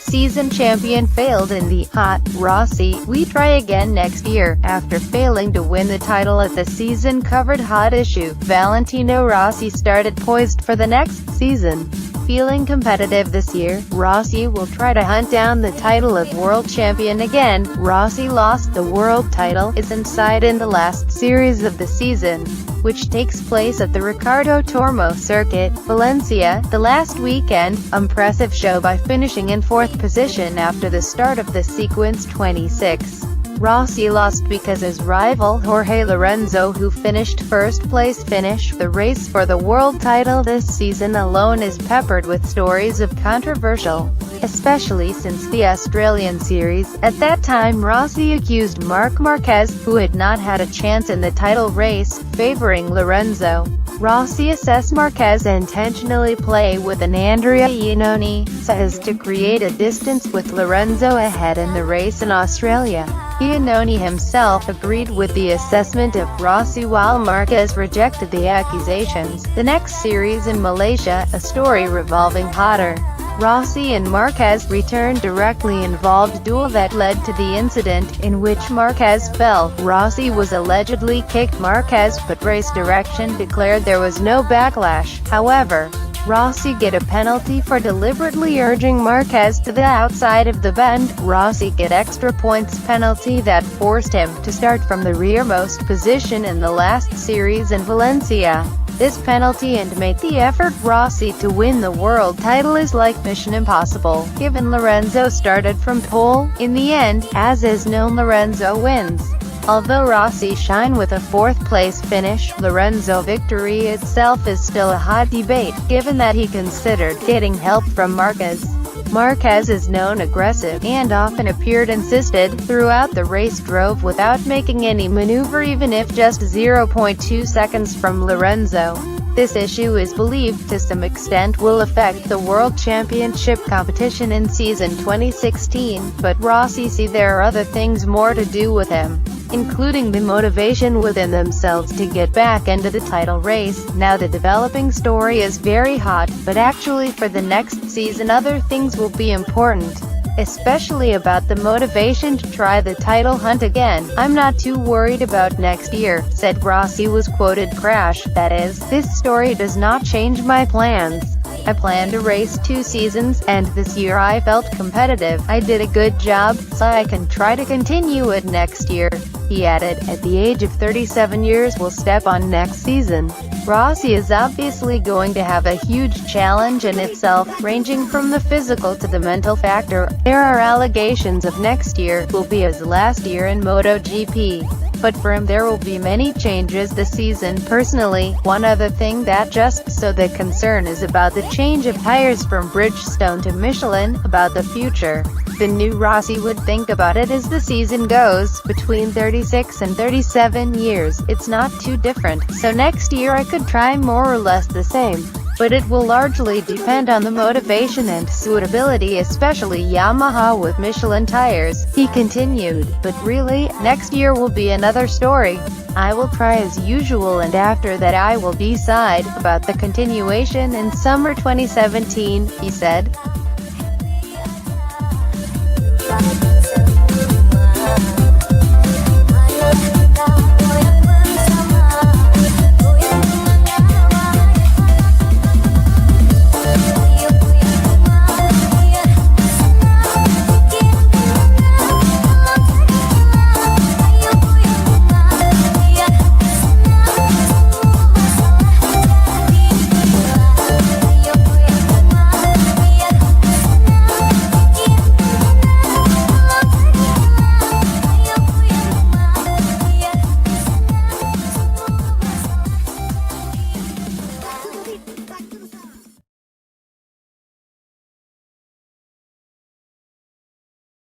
six-season champion failed in the hot Rossi, we try again next year. After failing to win the title at the season-covered hot issue, Valentino Rossi started poised for the next season. Feeling competitive this year, Rossi will try to hunt down the title of world champion again. Rossi lost the world title is inside in the last series of the season, which takes place at the Ricardo Tormo circuit, Valencia, the last weekend. Impressive show by finishing in fourth position after the start of the sequence 26. Rossi lost because his rival Jorge Lorenzo, who finished first place, finished the race for the world title. This season alone is peppered with stories of controversial, especially since the Australian series. At that time, Rossi accused Marc Marquez, who had not had a chance in the title race, favoring Lorenzo. Rossi assessed Marquez intentionally play with an Andrea Iannone, so as to create a distance with Lorenzo ahead in the race in Australia. Iannone himself agreed with the assessment of Rossi while Marquez rejected the accusations. The next series in Malaysia, a story revolving hotter Rossi and Marquez returned directly involved duel that led to the incident, in which Marquez fell. Rossi was allegedly kicked Marquez, but race direction declared there was no backlash. However, Rossi get a penalty for deliberately urging Marquez to the outside of the bend. Rossi get extra points penalty that forced him to start from the rearmost position in the last series in Valencia. This penalty and made the effort Rossi to win the world title is like mission impossible, given Lorenzo started from pole. In the end, as is known, Lorenzo wins. Although Rossi shine with a fourth-place finish, Lorenzo victory itself is still a hot debate, given that he considered getting help from Marquez. Marquez is known aggressive, and often appeared insisted, throughout the race drove without making any maneuver even if just 0.2 seconds from Lorenzo. This issue is believed to some extent will affect the World Championship competition in season 2016, but Rossi see there are other things more to do with him, including the motivation within themselves to get back into the title race. Now the developing story is very hot, but actually for the next season other things will be important, especially about the motivation to try the title hunt again. I'm not too worried about next year, said Rossi. Was quoted, "Crash, that is, this story does not change my plans. I plan to race 2 seasons, and this year I felt competitive. I did a good job, so I can try to continue it next year." He added, at the age of 37 years will step on next season. Rossi is obviously going to have a huge challenge in itself, ranging from the physical to the mental factor. There are allegations of next year will be his last year in MotoGP. But for him there will be many changes this season. Personally, one other thing that just so the concern is about the change of tires from Bridgestone to Michelin. About the future, the new Rossi would think about it as the season goes, between 36 and 37 years, it's not too different, so next year I could try more or less the same. But it will largely depend on the motivation and suitability, especially Yamaha with Michelin tires, he continued. But really, next year will be another story. I will try as usual, and after that I will decide about the continuation in summer 2017, he said.